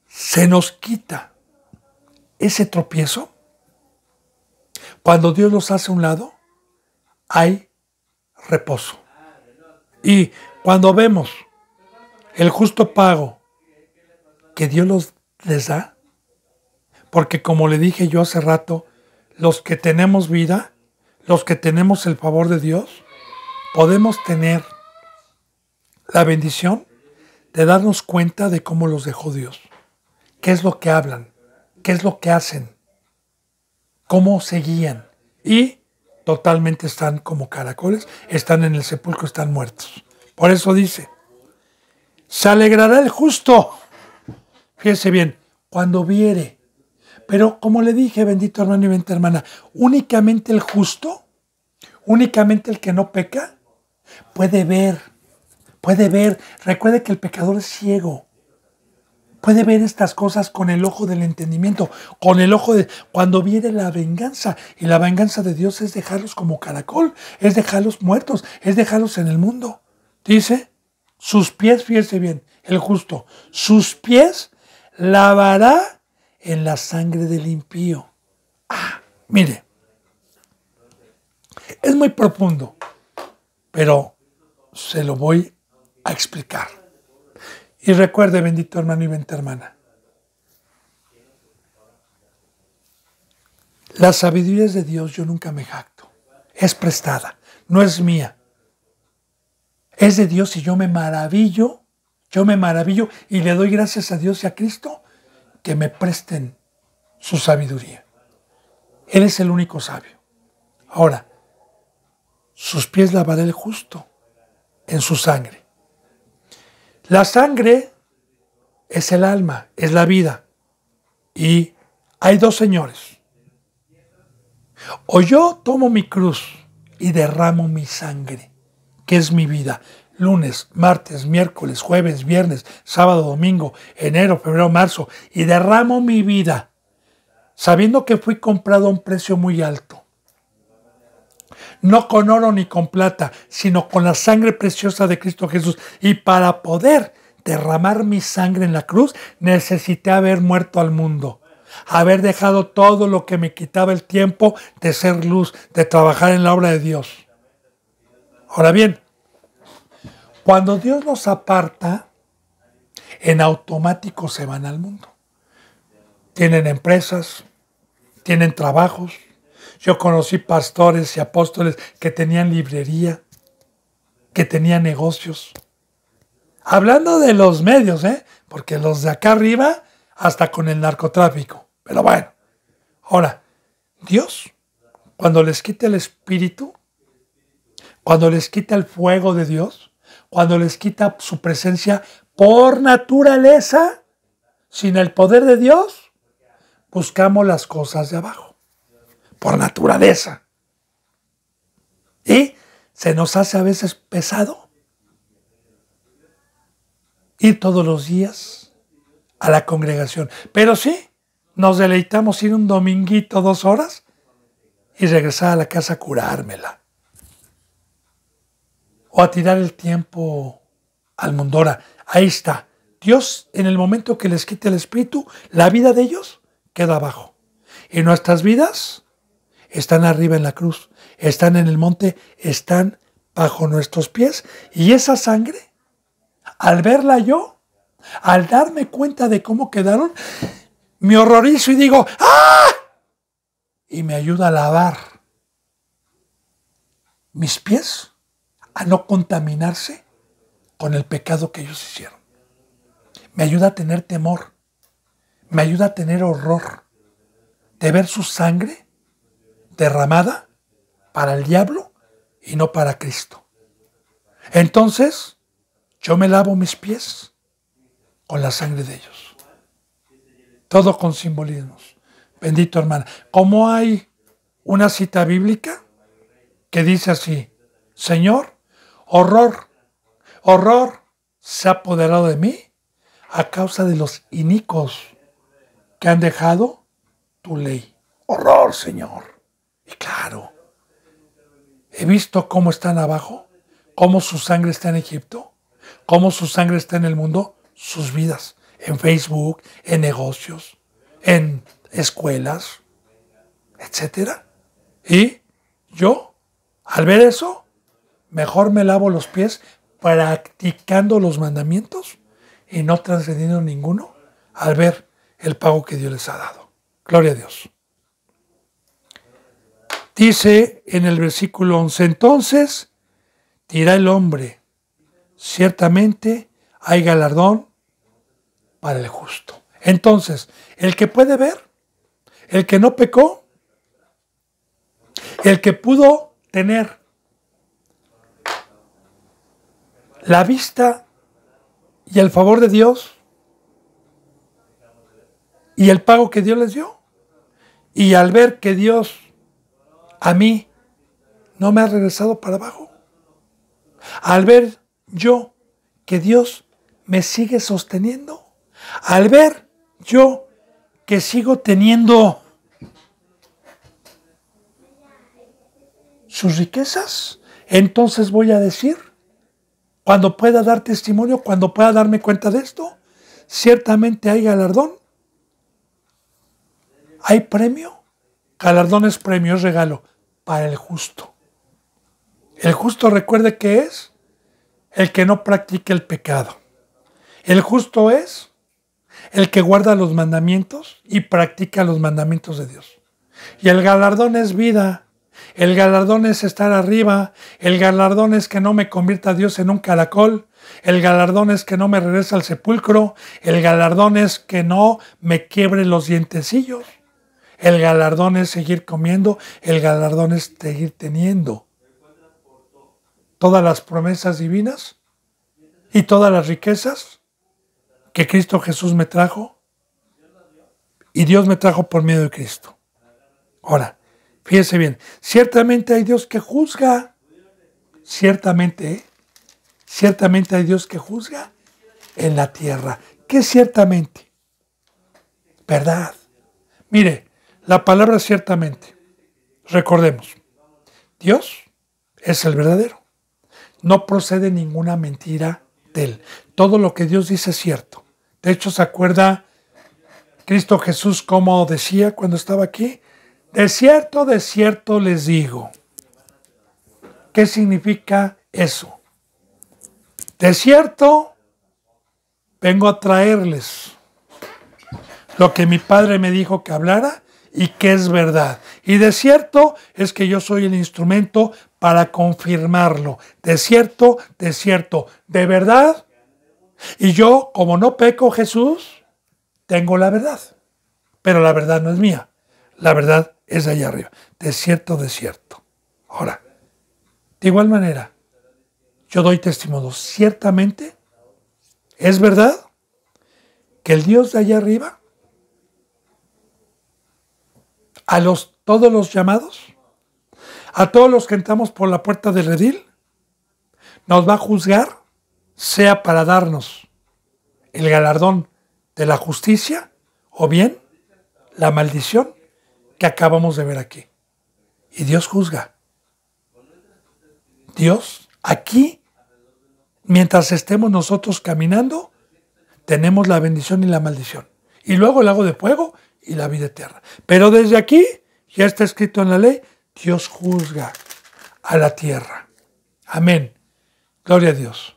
se nos quita ese tropiezo, cuando Dios los hace a un lado, hay reposo. Y cuando vemos el justo pago que Dios les da, porque como le dije yo hace rato, los que tenemos vida, los que tenemos el favor de Dios, podemos tener la bendición de darnos cuenta de cómo los dejó Dios. ¿Qué es lo que hablan? ¿Qué es lo que hacen? ¿Cómo se guían? Y totalmente están como caracoles, están en el sepulcro, están muertos. Por eso dice, se alegrará el justo. Fíjese bien, cuando viere. Pero como le dije, bendito hermano y bendita hermana, únicamente el justo, únicamente el que no peca, puede ver. Recuerde que el pecador es ciego. Puede ver estas cosas con el ojo del entendimiento, con el ojo de cuando viene la venganza. Y la venganza de Dios es dejarlos como caracol, es dejarlos muertos, es dejarlos en el mundo. Dice, sus pies, fíjese bien, el justo, sus pies lavará en la sangre del impío. Mire, es muy profundo, pero se lo voy a explicar. Y recuerde, bendito hermano y bendita hermana, la sabiduría es de Dios, yo nunca me jacto. Es prestada, no es mía. Es de Dios y yo me maravillo y le doy gracias a Dios y a Cristo que me presten su sabiduría. Él es el único sabio. Ahora, sus pies lavará el justo en su sangre. La sangre es el alma, es la vida. Y hay dos señores. O yo tomo mi cruz y derramo mi sangre, que es mi vida. Lunes, martes, miércoles, jueves, viernes, sábado, domingo, enero, febrero, marzo. Y derramo mi vida, sabiendo que fui comprado a un precio muy alto. No con oro ni con plata, sino con la sangre preciosa de Cristo Jesús. Y para poder derramar mi sangre en la cruz, necesité haber muerto al mundo. Haber dejado todo lo que me quitaba el tiempo de ser luz, de trabajar en la obra de Dios. Ahora bien, cuando Dios nos aparta, en automático se van al mundo. Tienen empresas, tienen trabajos. Yo conocí pastores y apóstoles que tenían librería, que tenían negocios. Hablando de los medios, porque los de acá arriba, hasta con el narcotráfico. Pero bueno, ahora, Dios, cuando les quita el espíritu, cuando les quita el fuego de Dios, cuando les quita su presencia por naturaleza, sin el poder de Dios, buscamos las cosas de abajo, por naturaleza. Y se nos hace a veces pesado ir todos los días a la congregación. Pero sí, nos deleitamos ir un dominguito, 2 horas, y regresar a la casa a curármela. O a tirar el tiempo al mundo. Ahora, ahí está. Dios, en el momento que les quite el espíritu, la vida de ellos queda abajo. Y nuestras vidas están arriba en la cruz, están en el monte, están bajo nuestros pies. Y esa sangre, al verla yo, al darme cuenta de cómo quedaron, me horrorizo y digo, ¡ah! Y me ayuda a lavar mis pies, a no contaminarse con el pecado que ellos hicieron. Me ayuda a tener temor, me ayuda a tener horror de ver su sangre derramada para el diablo y no para Cristo. Entonces, yo me lavo mis pies con la sangre de ellos. Todo con simbolismos. Bendito hermano. Como hay una cita bíblica que dice así, Señor, horror se ha apoderado de mí a causa de los inicuos que han dejado tu ley. Horror, Señor. Y claro, he visto cómo están abajo, cómo su sangre está en Egipto, cómo su sangre está en el mundo, sus vidas, en Facebook, en negocios, en escuelas, etcétera. Y yo, al ver eso, mejor me lavo los pies practicando los mandamientos y no transgrediendo ninguno al ver el pago que Dios les ha dado. Gloria a Dios. Dice en el versículo 11, entonces dirá el hombre, ciertamente hay galardón para el justo. Entonces, el que puede ver, el que no pecó, el que pudo tener la vista y el favor de Dios y el pago que Dios les dio, y al ver que Dios a mí no me ha regresado para abajo, al ver yo que Dios me sigue sosteniendo, Al ver yo que sigo teniendo sus riquezas, entonces voy a decir, cuando pueda dar testimonio, cuando pueda darme cuenta de esto, ciertamente hay galardón, hay premio. Galardón es premio, es regalo para el justo. El justo, recuerde que es el que no practica el pecado. El justo es el que guarda los mandamientos y practica los mandamientos de Dios. Y el galardón es vida. El galardón es estar arriba. El galardón es que no me convierta a Dios en un caracol. El galardón es que no me regrese al sepulcro. El galardón es que no me quiebre los dientecillos. El galardón es seguir comiendo. El galardón es seguir teniendo todas las promesas divinas y todas las riquezas que Cristo Jesús me trajo y Dios me trajo por medio de Cristo. Ahora, fíjese bien, ciertamente hay Dios que juzga, ciertamente hay Dios que juzga en la tierra. ¿Qué ciertamente? ¿Verdad? Mire, la palabra ciertamente, recordemos, Dios es el verdadero. No procede ninguna mentira de él. Todo lo que Dios dice es cierto. De hecho, ¿se acuerda Cristo Jesús como decía cuando estaba aquí? De cierto les digo. ¿Qué significa eso? De cierto, vengo a traerles lo que mi Padre me dijo que hablara y que es verdad. Y de cierto es que yo soy el instrumento para confirmarlo. De cierto, de verdad. Y yo, como no peco, Jesús, tengo la verdad. Pero la verdad no es mía. La verdad es de allá arriba. De cierto. Ahora, de igual manera, yo doy testimonio. Ciertamente, es verdad que el Dios de allá arriba, a todos los llamados, a todos los que entramos por la puerta del redil, nos va a juzgar, sea para darnos el galardón de la justicia o bien la maldición que acabamos de ver aquí. Y Dios juzga. Dios, aquí, mientras estemos nosotros caminando, tenemos la bendición y la maldición. Y luego el lago de fuego y la vida eterna. Pero desde aquí, ya está escrito en la ley, Dios juzga a la tierra. Amén. Gloria a Dios.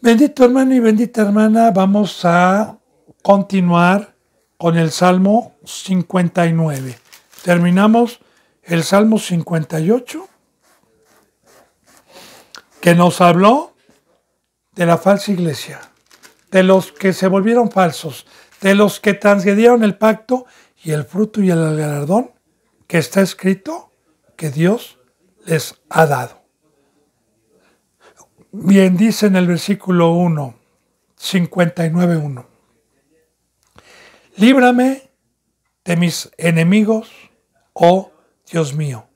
Bendito hermano y bendita hermana, vamos a continuar con el Salmo 59. Terminamos el Salmo 58, que nos habló de la falsa iglesia, de los que se volvieron falsos, de los que transgredieron el pacto y el fruto y el galardón que está escrito que Dios les ha dado. Bien, dice en el versículo 1, 59:1. Líbrame de mis enemigos, oh Dios mío.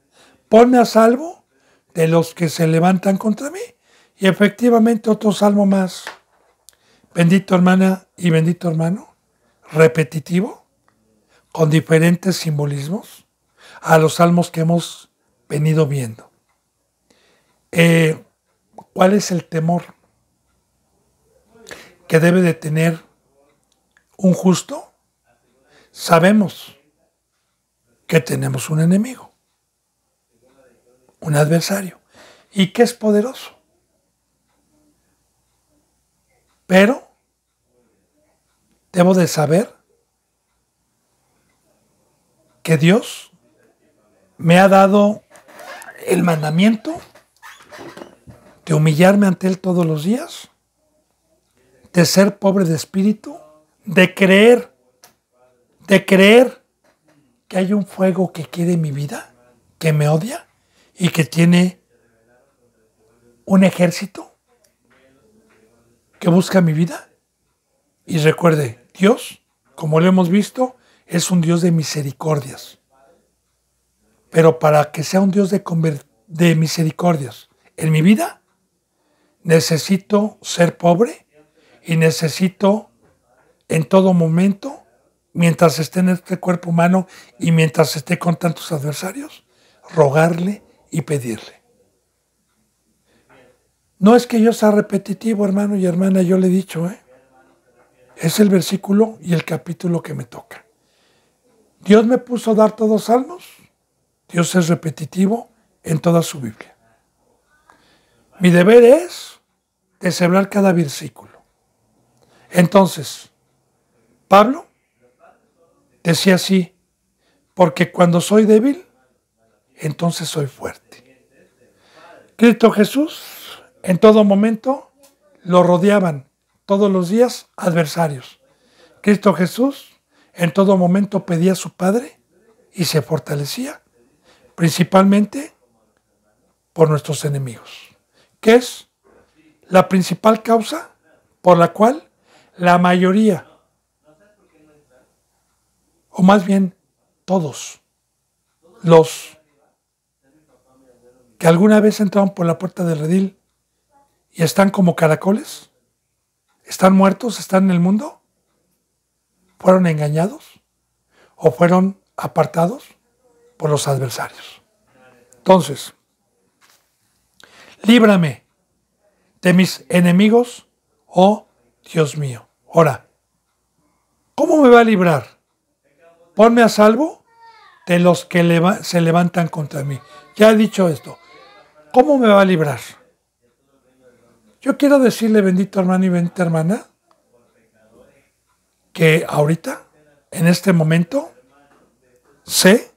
Ponme a salvo de los que se levantan contra mí. Y efectivamente otro salmo más. Bendito hermana y bendito hermano. Repetitivo, con diferentes simbolismos a los salmos que hemos venido viendo. ¿Cuál es el temor que debe de tener un justo? Sabemos que tenemos un enemigo, un adversario, y que es poderoso. Pero debo de saber que Dios me ha dado el mandamiento de humillarme ante Él todos los días, de ser pobre de espíritu, de creer que hay un fuego que quiere mi vida, que me odia y que tiene un ejército que busca mi vida. Y recuerde, Dios, como lo hemos visto, es un Dios de misericordias. Pero para que sea un Dios de misericordias en mi vida, necesito ser pobre y necesito en todo momento, mientras esté en este cuerpo humano y mientras esté con tantos adversarios, rogarle y pedirle. No es que yo sea repetitivo, hermano y hermana, yo le he dicho, es el versículo y el capítulo que me toca. Dios me puso a dar todos salmos. Dios es repetitivo en toda su Biblia. Mi deber es deshebrar cada versículo. Entonces, Pablo decía así, porque cuando soy débil, entonces soy fuerte. Cristo Jesús, en todo momento, lo rodeaban todos los días adversarios. Cristo Jesús, en todo momento pedía a su Padre y se fortalecía, principalmente por nuestros enemigos, que es la principal causa por la cual la mayoría, o más bien todos, los que alguna vez entraron por la puerta del redil y están como caracoles, están muertos, están en el mundo, fueron engañados o fueron apartados por los adversarios. Entonces, líbrame de mis enemigos, oh Dios mío. Ahora, ¿cómo me va a librar? Ponme a salvo de los que se levantan contra mí. Ya he dicho esto. ¿Cómo me va a librar? Yo quiero decirle, bendito hermano y bendita hermana, que ahorita, en este momento, sé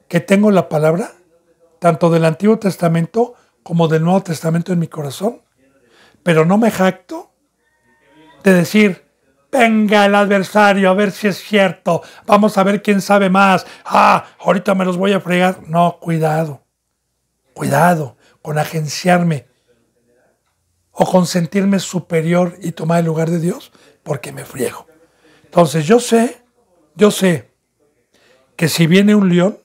que tengo la palabra, tanto del Antiguo Testamento como del Nuevo Testamento en mi corazón, pero no me jacto de decir, venga el adversario, a ver si es cierto, vamos a ver quién sabe más, ahorita me los voy a fregar. No, cuidado con agenciarme o con sentirme superior y tomar el lugar de Dios, porque me friego. Entonces yo sé que si viene un león,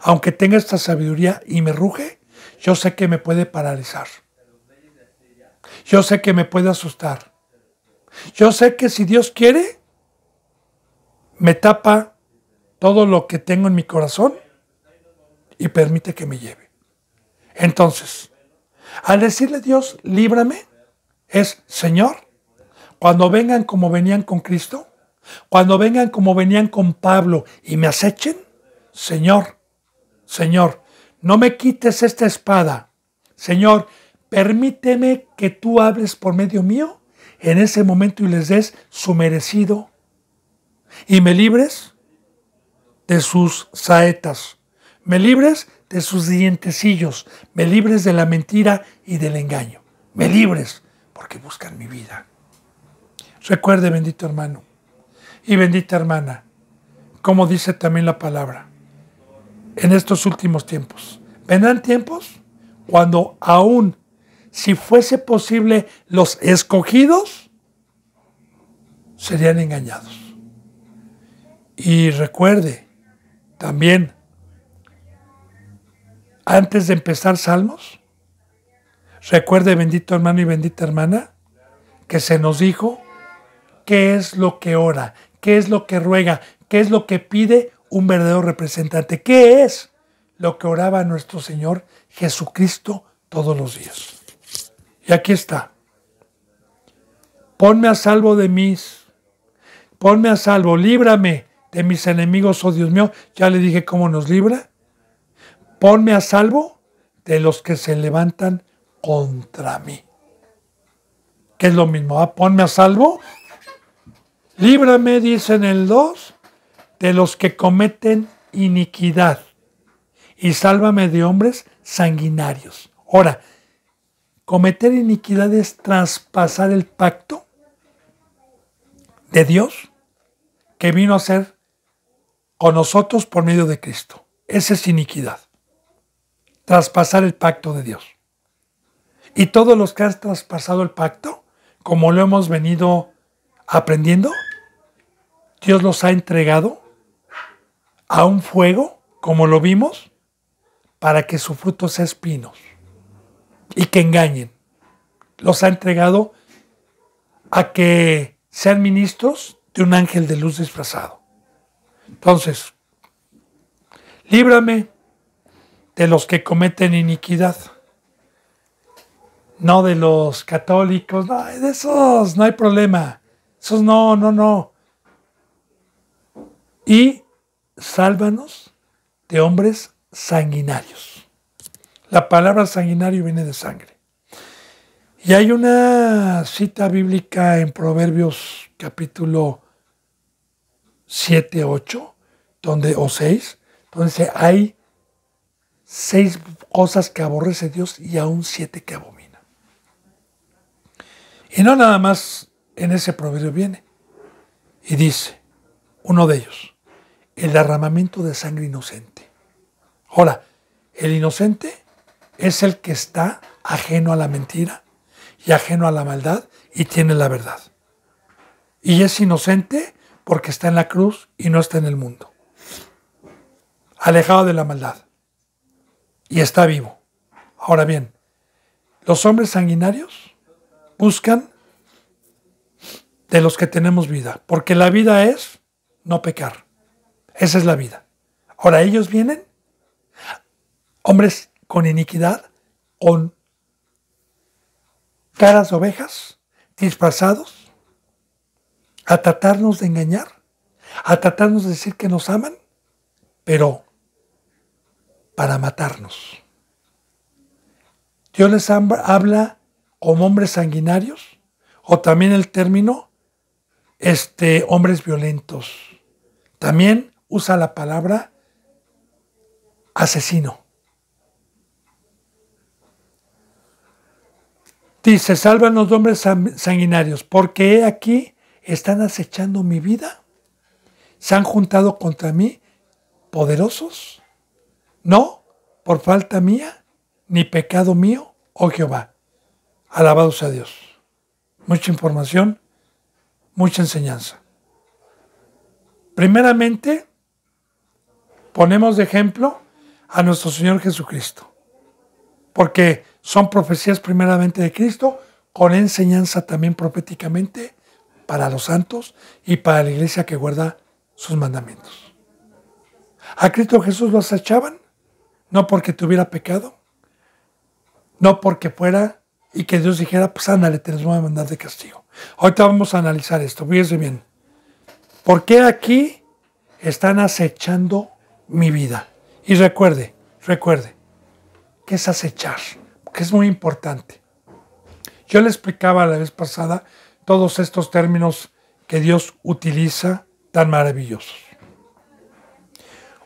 aunque tenga esta sabiduría y me ruge, yo sé que me puede paralizar. Yo sé que me puede asustar. Yo sé que si Dios quiere, me tapa todo lo que tengo en mi corazón y permite que me lleve. Entonces, al decirle Dios, líbrame, es Señor, cuando vengan como venían con Cristo, cuando vengan como venían con Pablo y me acechen, Señor, no me quites esta espada. Señor, permíteme que tú hables por medio mío en ese momento y les des su merecido y me libres de sus saetas, me libres de sus dientecillos, me libres de la mentira y del engaño, me libres porque buscan mi vida. Recuerde, bendito hermano y bendita hermana, como dice también la palabra, en estos últimos tiempos, vendrán tiempos cuando aún si fuese posible los escogidos serían engañados. Y recuerde también, antes de empezar Salmos, recuerde, bendito hermano y bendita hermana, que se nos dijo qué es lo que ora, qué es lo que ruega, qué es lo que pide un verdadero representante, qué es lo que oraba nuestro Señor Jesucristo todos los días. Y aquí está. Ponme a salvo, líbrame de mis enemigos, oh Dios mío. Ya le dije cómo nos libra. Ponme a salvo de los que se levantan contra mí. Que es lo mismo, ponme a salvo. Líbrame, dice en el 2, de los que cometen iniquidad. Y sálvame de hombres sanguinarios. Ahora, cometer iniquidad es traspasar el pacto de Dios que vino a ser con nosotros por medio de Cristo. Esa es iniquidad. Traspasar el pacto de Dios. Y todos los que han traspasado el pacto, como lo hemos venido aprendiendo, Dios los ha entregado a un fuego, como lo vimos, para que su fruto sea espinos y que engañen. Los ha entregado a que sean ministros de un ángel de luz disfrazado. Entonces, líbrame de los que cometen iniquidad, no de los católicos, no, de esos no hay problema, esos no. Y sálvanos de hombres sanguinarios. La palabra sanguinario viene de sangre. Y hay una cita bíblica en Proverbios capítulo 7, 8, o 6, donde dice, hay 6 cosas que aborrece Dios y aún 7 que abomina. Y no nada más en ese proverbio viene. Y dice, uno de ellos, el derramamiento de sangre inocente. Ahora, el inocente es el que está ajeno a la mentira y ajeno a la maldad y tiene la verdad. Y es inocente porque está en la cruz y no está en el mundo. Alejado de la maldad. Y está vivo. Ahora bien, los hombres sanguinarios buscan de los que tenemos vida, porque la vida es no pecar. Esa es la vida. Ahora ellos vienen, hombres con iniquidad, con caras de ovejas, disfrazados, a tratarnos de engañar, a tratarnos de decir que nos aman, pero para matarnos. Dios les habla como hombres sanguinarios, o también el término hombres violentos. También usa la palabra asesino. Dice, salvan los hombres sanguinarios, porque he aquí están acechando mi vida. Se han juntado contra mí poderosos. No por falta mía, ni pecado mío, oh Jehová. Alabado sea Dios. Mucha información, mucha enseñanza. Primeramente, ponemos de ejemplo a nuestro Señor Jesucristo, porque son profecías primeramente de Cristo, con enseñanza también proféticamente para los santos y para la iglesia que guarda sus mandamientos. A Cristo Jesús lo acechaban, no porque tuviera pecado, no porque fuera y que Dios dijera, pues ándale, te les voy a mandar de castigo. Ahorita vamos a analizar esto, fíjense bien. ¿Por qué aquí están acechando mi vida? Y recuerde, ¿qué es acechar? Que es muy importante. Yo le explicaba la vez pasada todos estos términos que Dios utiliza tan maravillosos.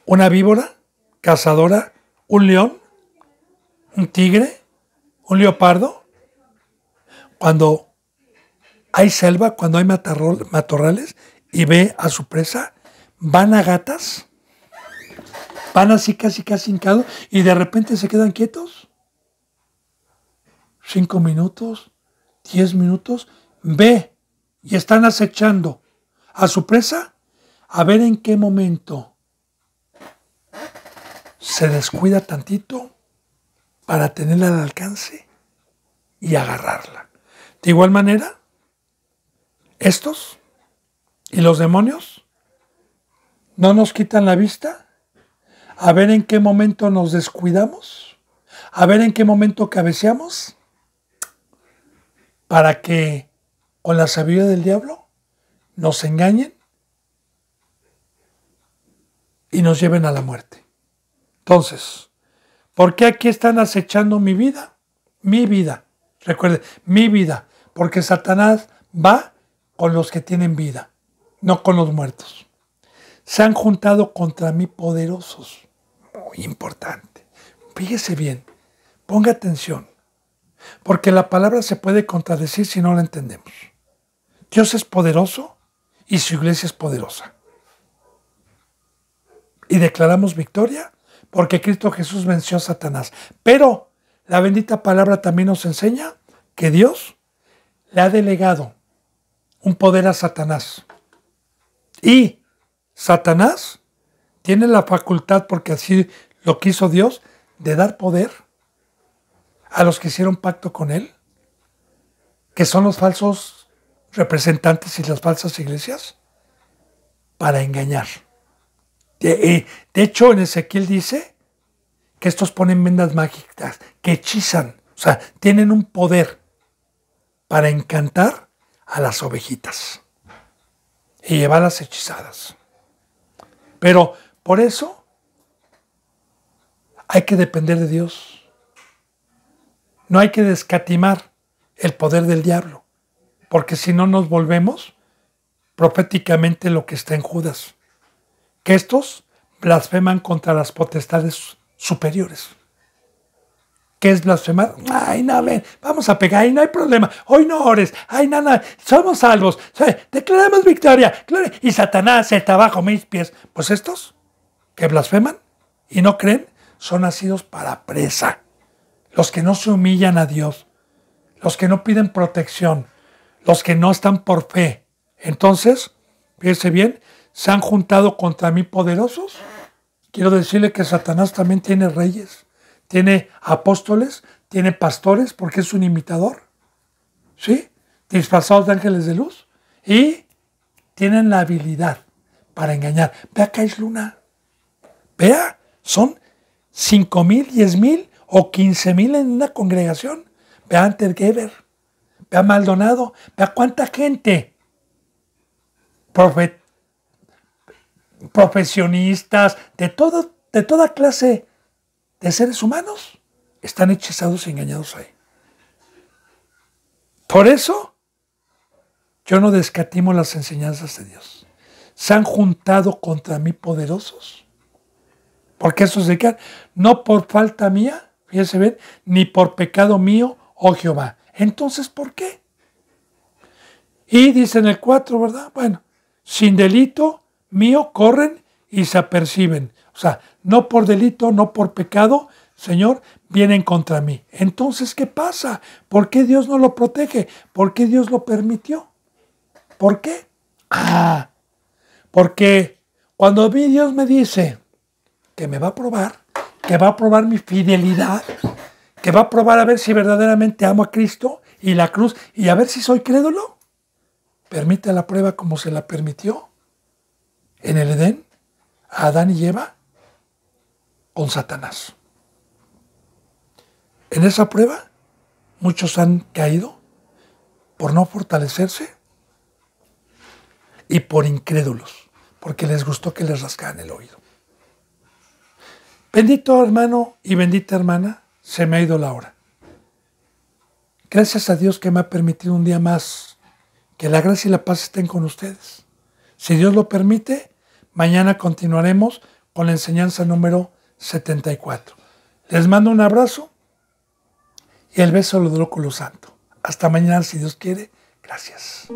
Una víbora cazadora, un león, un tigre, un leopardo. Cuando hay selva, cuando hay matorrales y ve a su presa, van a gatas, van así casi hincados y de repente se quedan quietos. 5 minutos, 10 minutos, ve y están acechando a su presa a ver en qué momento se descuida tantito para tenerla al alcance y agarrarla. De igual manera, estos y los demonios no nos quitan la vista a ver en qué momento nos descuidamos, a ver en qué momento cabeceamos, para que con la sabiduría del diablo nos engañen y nos lleven a la muerte. Entonces, ¿por qué aquí están acechando mi vida? Mi vida. Recuerde, mi vida. Porque Satanás va con los que tienen vida, no con los muertos. Se han juntado contra mí poderosos. Muy importante. Fíjese bien. Ponga atención. Porque la palabra se puede contradecir si no la entendemos. Dios es poderoso y su iglesia es poderosa. Y declaramos victoria porque Cristo Jesús venció a Satanás. Pero la bendita palabra también nos enseña que Dios le ha delegado un poder a Satanás. Y Satanás tiene la facultad, porque así lo quiso Dios, de dar poder a los que hicieron pacto con él, que son los falsos representantes y las falsas iglesias para engañar. De hecho, en Ezequiel dice que estos ponen vendas mágicas, que hechizan, o sea, tienen un poder para encantar a las ovejitas y llevarlas hechizadas. Pero por eso hay que depender de Dios. No hay que descatimar el poder del diablo, porque si no nos volvemos proféticamente lo que está en Judas, que estos blasfeman contra las potestades superiores. ¿Qué es blasfemar? Ay, no, ven, vamos a pegar, ay, no hay problema, hoy no ores, ay, no, somos salvos, declaramos victoria, y Satanás se está bajo mis pies. Pues estos que blasfeman y no creen son nacidos para presa. Los que no se humillan a Dios, los que no piden protección, los que no están por fe. Entonces, fíjense bien, se han juntado contra mí poderosos. Quiero decirle que Satanás también tiene reyes, tiene apóstoles, tiene pastores, porque es un imitador, ¿sí? Disfrazados de ángeles de luz. Y tienen la habilidad para engañar. Vea Kais Luna. Vea, son 5,000, 10,000 o 15,000 en una congregación. Vea Hunter Geber, vea Maldonado, vea cuánta gente. Profesionistas, de toda clase de seres humanos están hechizados y engañados ahí. Por eso yo no descatimo las enseñanzas de Dios. Se han juntado contra mí poderosos, porque eso se queda, no por falta mía, fíjense bien, ni por pecado mío, oh Jehová. Entonces, ¿por qué? Y dice en el 4, ¿verdad? Bueno, sin delito mío corren y se aperciben. O sea, no por delito, no por pecado, Señor, vienen contra mí. Entonces, ¿qué pasa? ¿Por qué Dios no lo protege? ¿Por qué Dios lo permitió? ¿Por qué? Porque cuando Dios me dice que me va a probar, que va a probar mi fidelidad, que va a probar a ver si verdaderamente amo a Cristo y la cruz y a ver si soy crédulo, permite la prueba como se la permitió en el Edén a Adán y Eva con Satanás. En esa prueba muchos han caído por no fortalecerse y por incrédulos, porque les gustó que les rascaran el oído. Bendito hermano y bendita hermana, se me ha ido la hora. Gracias a Dios que me ha permitido un día más que la gracia y la paz estén con ustedes. Si Dios lo permite, mañana continuaremos con la enseñanza número 74. Les mando un abrazo y el beso del óculo santo. Hasta mañana, si Dios quiere. Gracias.